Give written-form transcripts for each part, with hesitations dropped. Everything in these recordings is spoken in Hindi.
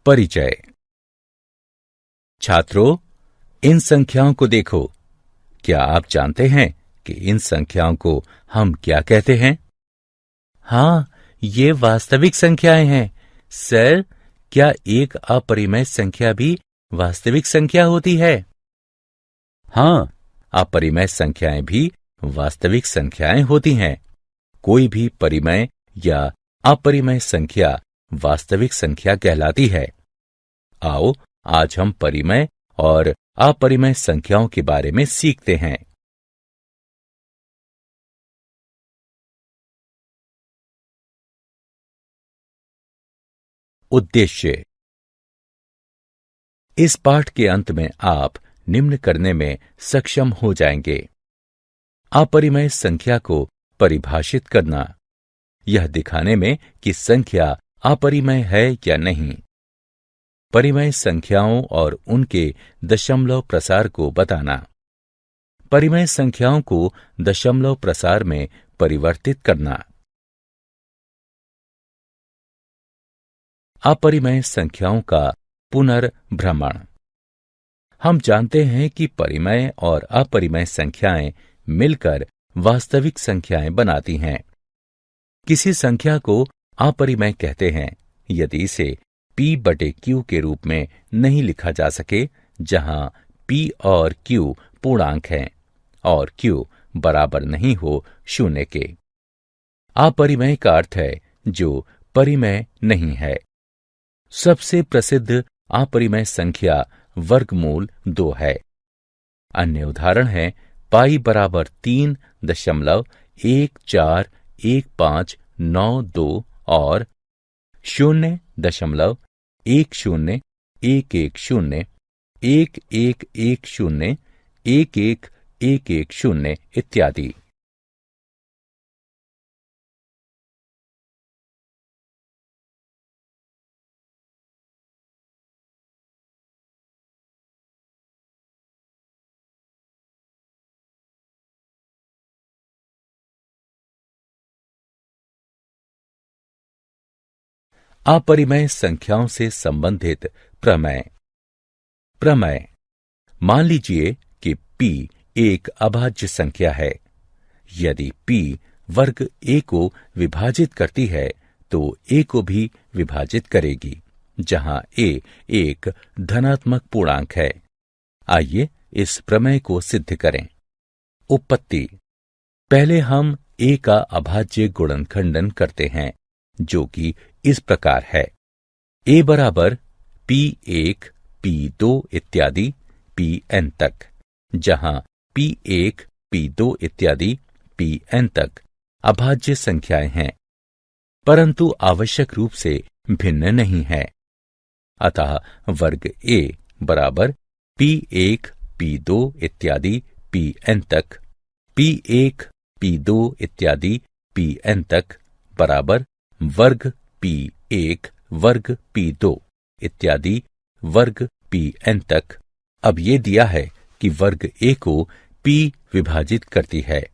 परिचय। छात्रों, इन संख्याओं को देखो। क्या आप जानते हैं कि इन संख्याओं को हम क्या कहते हैं? हाँ, ये वास्तविक संख्याएं हैं। सर, क्या एक अपरिमेय संख्या भी वास्तविक संख्या होती है? हाँ, अपरिमेय संख्याएं भी वास्तविक संख्याएं होती हैं। कोई भी परिमेय या अपरिमेय संख्या वास्तविक संख्या कहलाती है। आओ, आज हम परिमेय और अपरिमेय संख्याओं के बारे में सीखते हैं। उद्देश्य। इस पाठ के अंत में आप निम्न करने में सक्षम हो जाएंगे। अपरिमेय संख्या को परिभाषित करना, यह दिखाने में कि संख्या अपरिमेय है या नहीं। परिमेय संख्याओं और उनके दशमलव प्रसार को बताना। परिमेय संख्याओं को दशमलव प्रसार में परिवर्तित करना। अपरिमेय संख्याओं का पुनर्भ्रमण। हम जानते हैं कि परिमेय और अपरिमेय संख्याएं मिलकर वास्तविक संख्याएं बनाती हैं। किसी संख्या को अपरिमेय कहते हैं यदि इसे P/Q के रूप में नहीं लिखा जा सके, जहां P और Q पूर्णांक हैं और Q बराबर नहीं हो 0 के। अपरिमेय का अर्थ है जो परिमेय नहीं है। सबसे प्रसिद्ध अपरिमेय संख्या वर्गमूल 2 है। अन्य उदाहरण है पाई बराबर 3.141592 और 0.10111011101110 इत्यादि। अपरिमेय संख्याओं से संबंधित प्रमेय। प्रमेय। मान लीजिए कि P एक अभाज्य संख्या है। यदि P वर्ग A को विभाजित करती है तो A को भी विभाजित करेगी, जहां A एक धनात्मक पूर्णांक है। आइए इस प्रमेय को सिद्ध करें। उत्पत्ति। पहले हम A का अभाज्य गुणनखंडन करते हैं, जो कि इस प्रकार है। A बराबर P1, P2 इत्यादि Pn तक, जहां P1, P2 इत्यादि Pn तक अभाज्य संख्याएं हैं, परंतु आवश्यक रूप से भिन्न नहीं है। अतः वर्ग A बराबर P1, P2 इत्यादि Pn तक, P1, P2 इत्यादि Pn तक बराबर वर्ग P1 वर्ग P2 इत्यादि वर्ग Pn तक। अब ये दिया है कि वर्ग A को P विभाजित करती है,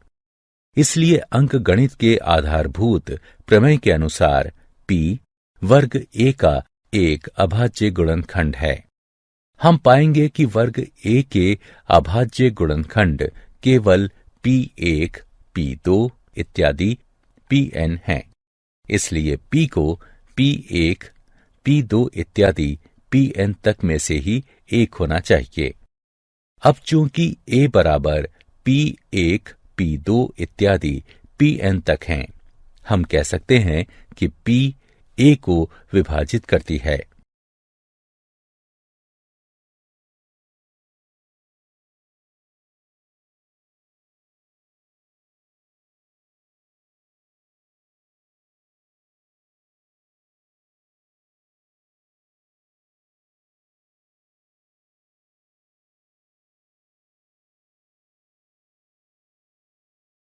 इसलिए अंकगणित के आधारभूत प्रमेय के अनुसार P वर्ग A का एक अभाज्य गुणनखंड है। हम पाएंगे कि वर्ग A के अभाज्य गुणनखंड केवल P1, P2 इत्यादि Pn हैं। इसलिए P को P1, P2 इत्यादि Pn तक में से ही एक होना चाहिए। अब चूंकि A बराबर P1, P2 इत्यादि Pn तक हैं, हम कह सकते हैं कि P A को विभाजित करती है।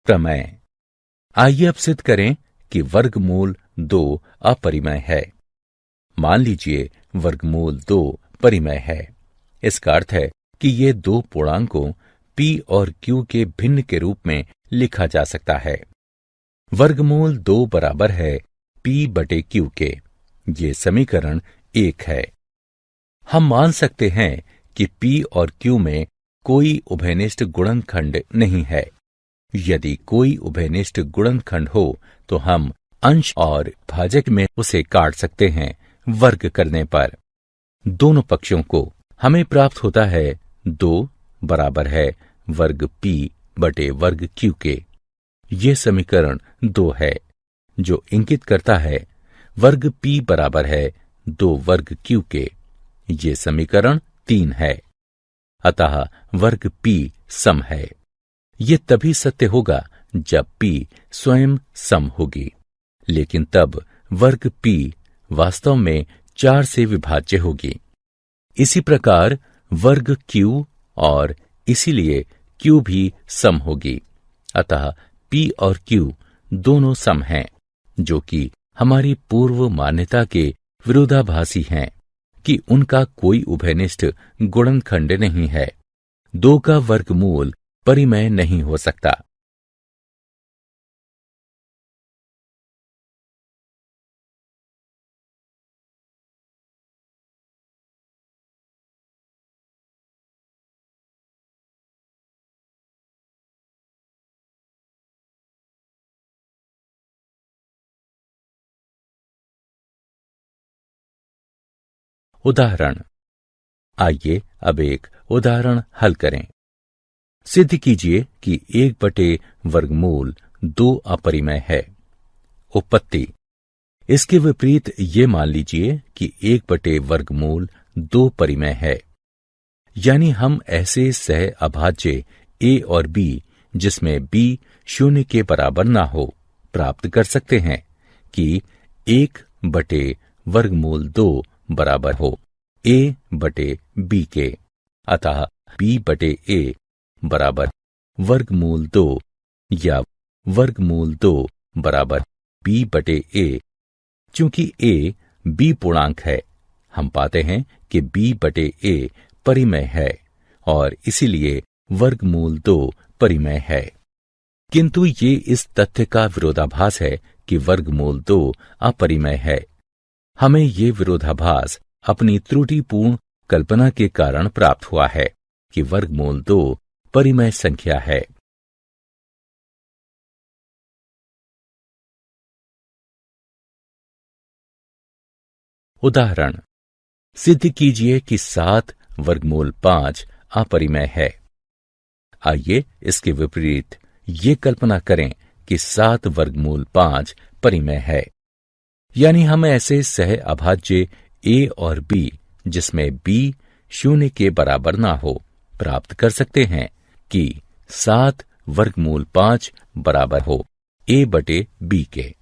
प्रमेय। आइए अब सिद्ध करें कि वर्गमूल 2 अपरिमेय है। मान लीजिए वर्गमूल 2 परिमेय है। इसका अर्थ है कि ये दो पूर्णांकों P और Q के भिन्न के रूप में लिखा जा सकता है। वर्गमूल 2 बराबर है P/Q के। ये समीकरण 1 है। हम मान सकते हैं कि P और Q में कोई उभयनिष्ठ गुणनखंड नहीं है। यदि कोई उभयनिष्ठ गुणनखंड हो तो हम अंश और भाजक में उसे काट सकते हैं वर्ग करने पर। दोनों पक्षों को हमें प्राप्त होता है 2 बराबर है वर्ग P बटे वर्ग Q के। ये समीकरण 2 है, जो इंगित करता है वर्ग P बराबर है 2 वर्ग Q के। ये समीकरण 3 है। अतः वर्ग P सम है। ये तभी सत्य होगा जब P स्वयं सम होगी, लेकिन तब वर्ग P वास्तव में 4 से विभाज्य होगी। इसी प्रकार वर्ग Q और इसीलिए Q भी सम होगी। अतः P और Q दोनों सम हैं, जो कि हमारी पूर्व मान्यता के विरोधाभासी हैं कि उनका कोई उभयनिष्ठ गुणनखंड नहीं है। 2 का वर्गमूल परिमेय नहीं हो सकता। उदाहरण। आइए अब एक उदाहरण हल करें। सिद्ध कीजिए कि 1 बटे वर्गमूल 2 अपरिमेय है। उत्पत्ति। इसके विपरीत ये मान लीजिए कि 1 बटे वर्गमूल 2 परिमेय है। यानी हम ऐसे सह अभाज्य a और b, जिसमें b 0 के बराबर ना हो, प्राप्त कर सकते हैं कि 1 बटे वर्गमूल 2 बराबर हो a बटे b के। अतः b बटे a बराबर वर्गमूल 2 या वर्गमूल 2 बराबर b बटे a। चूंकि a b पूर्णांक है, हम पाते हैं कि b बटे a परिमेय है और इसीलिए वर्गमूल 2 परिमेय है। किंतु ये इस तथ्य का विरोधाभास है कि वर्गमूल 2 अपरिमेय है। हमें ये विरोधाभास अपनी त्रुटिपूर्ण कल्पना के कारण प्राप्त हुआ है कि वर्गमूल 2 परिमेय संख्या है। उदाहरण। सिद्ध कीजिए कि 7 वर्गमूल 5 अपरिमेय है। आइए इसके विपरीत ये कल्पना करें कि 7 वर्गमूल 5 परिमेय है। यानी हम ऐसे सह अभाज्य a और b, जिसमें b 0 के बराबर ना हो, प्राप्त कर सकते हैं कि 7 वर्गमूल 5 बराबर हो a बटे b के।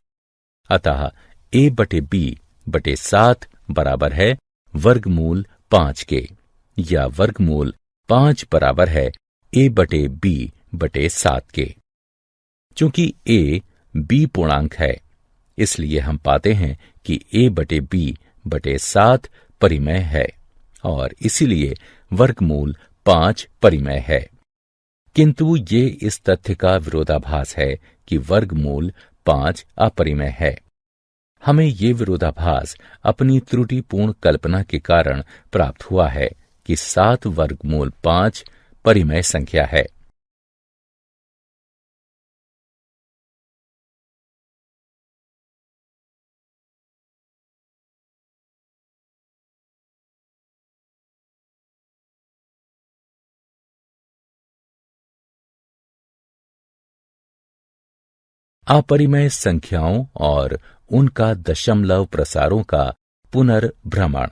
अतः a बटे b बटे 7 बराबर है वर्गमूल 5 के, या वर्गमूल 5 बराबर है a बटे b बटे 7 के। चूंकि a b पूर्णांक है, इसलिए हम पाते हैं कि a बटे b बटे 7 परिमेय है और इसीलिए वर्गमूल 5 परिमेय है। किंतु ये इस तथ्य का विरोधाभास है कि वर्गमूल 5 अपरिमेय है। हमें ये विरोधाभास अपनी त्रुटिपूर्ण कल्पना के कारण प्राप्त हुआ है कि 7 वर्गमूल 5 परिमेय संख्या है। अपरिमेय संख्याओं और उनका दशमलव प्रसारों का पुनर्भ्रमण।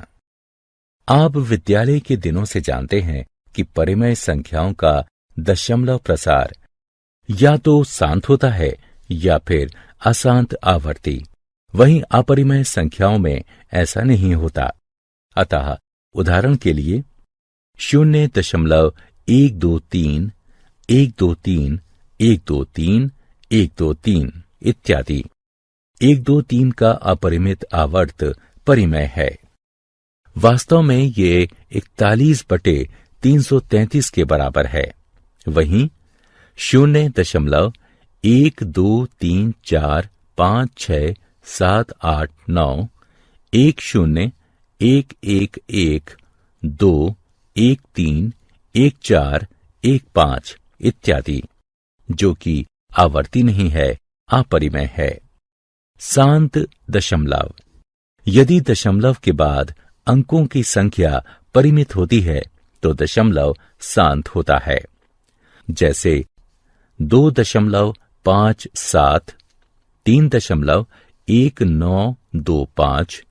आप विद्यालय के दिनों से जानते हैं कि परिमेय संख्याओं का दशमलव प्रसार या तो शांत होता है या फिर अशांत आवर्ती। वहीं अपरिमेय संख्याओं में ऐसा नहीं होता। अतः उदाहरण के लिए 0.123, 123, 123, 123 इत्यादि। 123 का अपरिमित आवर्त परिमेय है। वास्तव में ये 41/333 के बराबर है। वहीं 0.123456789 101111 2, 1, 3, 1, 4, 1, 5 इत्यादि, जो कि आवर्ती नहीं है, अपरिमेय है। शांत दशमलव। यदि दशमलव के बाद अंकों की संख्या परिमित होती है तो दशमलव शांत होता है। जैसे 2.57, 3.1925,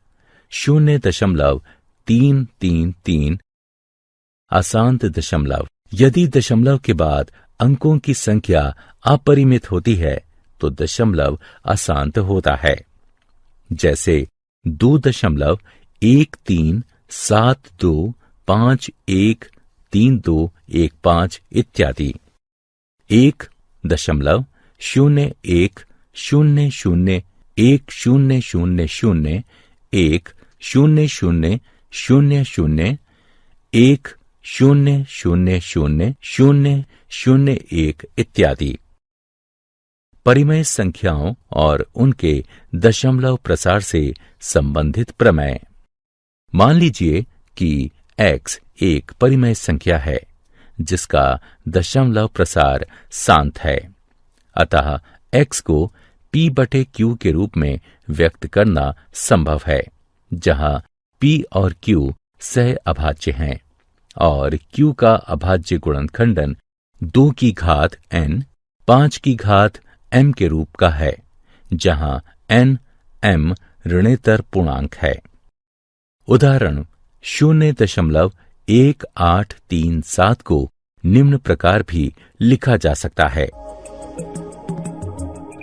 0.333 अशांत दशमलव। यदि दशमलव के बाद अंकों की संख्या अपरिमित होती है तो दशमलव अशांत होता है। जैसे 2.132725132115 इत्यादि। 1.01001001000 1000001 इत्यादि। परिमेय संख्याओं और उनके दशमलव प्रसार से संबंधित प्रमेय। मान लीजिए कि x एक परिमेय संख्या है जिसका दशमलव प्रसार शांत है। अतः x को p/q के रूप में व्यक्त करना संभव है, जहां p और q सह अभाज्य हैं और q का अभाज्य गुणनखंडन 2 की घात n 5 की घात m के रूप का है, जहां n m ऋणेतर पूर्णांक है। उदाहरण 0.1837 को निम्न प्रकार भी लिखा जा सकता है।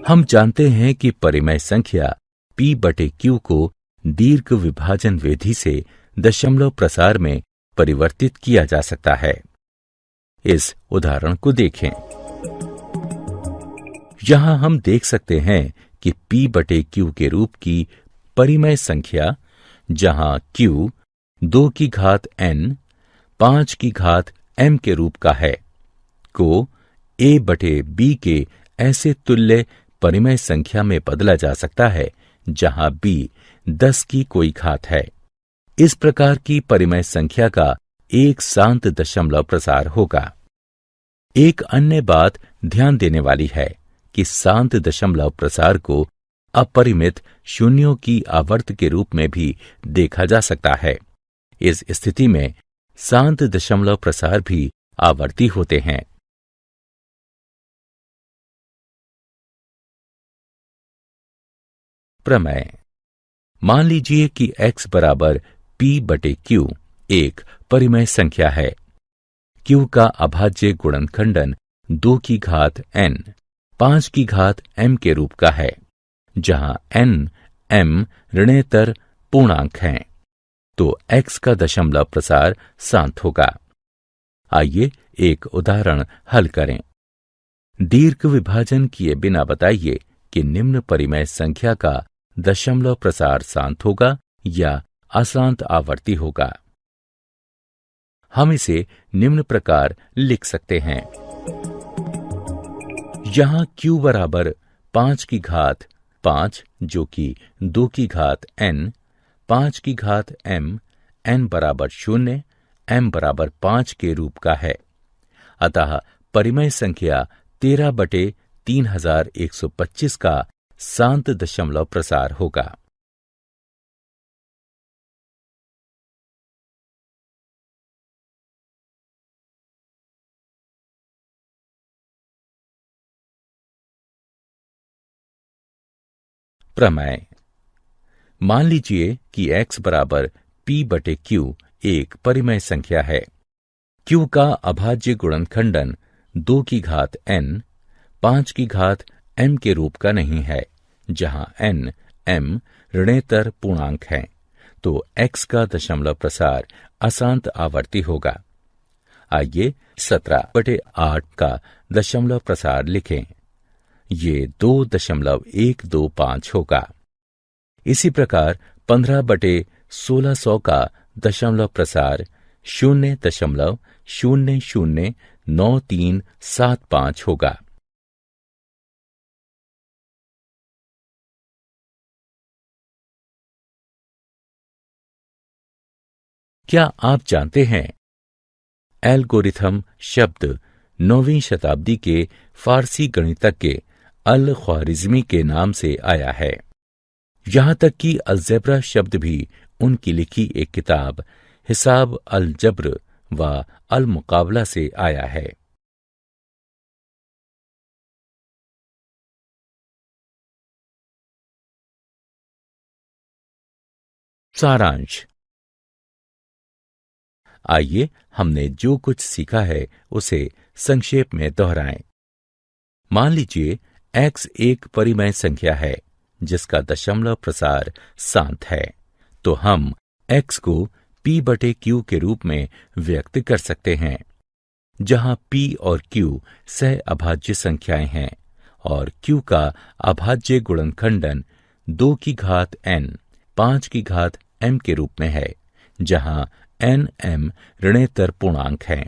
हम जानते हैं कि परिमेय संख्या p/q को दीर्घ विभाजन विधि से दशमलव प्रसार में परिवर्तित किया जा सकता है। इस उदाहरण को देखें। यहां हम देख सकते हैं कि p/q के रूप की परिमेय संख्या, जहां q 2 की घात n 5 की घात m के रूप का है, को a/b के ऐसे तुल्य परिमेय संख्या में बदला जा सकता है जहां b 10 की कोई घात है। इस प्रकार की परिमेय संख्या का एक शांत दशमलव प्रसार होगा। एक अन्य बात ध्यान देने वाली है कि शांत दशमलव प्रसार को अपरिमित शून्यों की आवर्त के रूप में भी देखा जा सकता है। इस स्थिति में शांत दशमलव प्रसार भी आवर्ती होते हैं। प्रमेय। मान लीजिए कि x बराबर p/q एक परिमेय संख्या है। q का अभाज्य गुणनखंडन 2 की घात n 5 की घात m के रूप का है, जहां n m ऋणेतर पूर्णांक हैं, तो x का दशमलव प्रसार शांत होगा। आइए एक उदाहरण हल करें। दीर्घ विभाजन किए बिना बताइए कि निम्न परिमेय संख्या का दशमलव प्रसार शांत होगा या अशांत आवर्ती होगा। हम इसे निम्न प्रकार लिख सकते हैं। यहां q बराबर 5 की घात 5, जो कि 2 की घात n 5 की घात m n बराबर 0 m बराबर 5 के रूप का है। अतः परिमेय संख्या 13/3125 का शांत दशमलव प्रसार होगा। प्रमेय। मान लीजिए कि x बराबर p/q एक परिमेय संख्या है। q का अभाज्य गुणनखंडन 2 की घात n 5 की घात m के रूप का नहीं है, जहां n m ऋणेतर पूर्णांक हैं, तो x का दशमलव प्रसार अशांत आवर्ती होगा। आइए 17/8 का दशमलव प्रसार लिखें। ये 2.125 होगा। इसी प्रकार 15/1600 का दशमलव प्रसार 0.009375 होगा। क्या आप जानते हैं, एल्गोरिथम शब्द 9वीं शताब्दी के फारसी गणितज्ञ अल ख्वारिज़मी के नाम से आया है। यहां तक कि अलजेब्रा शब्द भी उनकी लिखी एक किताब हिसाब अल जब्र व अल मुकाबला से आया है। सारांश। आइए हमने जो कुछ सीखा है उसे संक्षेप में दोहराएं। मान लीजिए x एक परिमेय संख्या है जिसका दशमलव प्रसार शांत है, तो हम x को p/q के रूप में व्यक्त कर सकते हैं, जहां p और q सह अभाज्य संख्याएं हैं और q का अभाज्य गुणनखंडन 2 की घात n 5 की घात m के रूप में है, जहां n m ऋणेतर पूर्णांक हैं।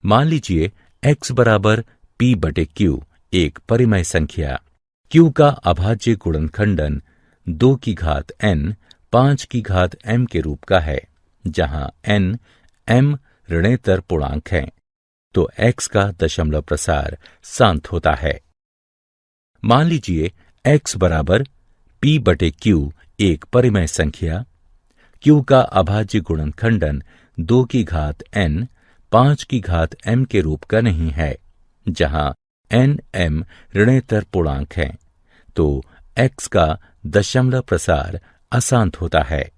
मान लीजिए x बराबर p/q एक परिमेय संख्या, q का अभाज्य गुणनखंडन 2 की घात n 5 की घात m के रूप का है, जहां n m ऋणेतर पूर्णांक हैं, तो x का दशमलव प्रसार शांत होता है। मान लीजिए x बराबर p/q एक परिमेय संख्या, q का अभाज्य गुणनखंडन 2 की घात n 5 की घात m के रूप का नहीं है, जहां n m ऋणेतर पूर्णांक हैं, तो x का दशमलव प्रसार अशांत होता है।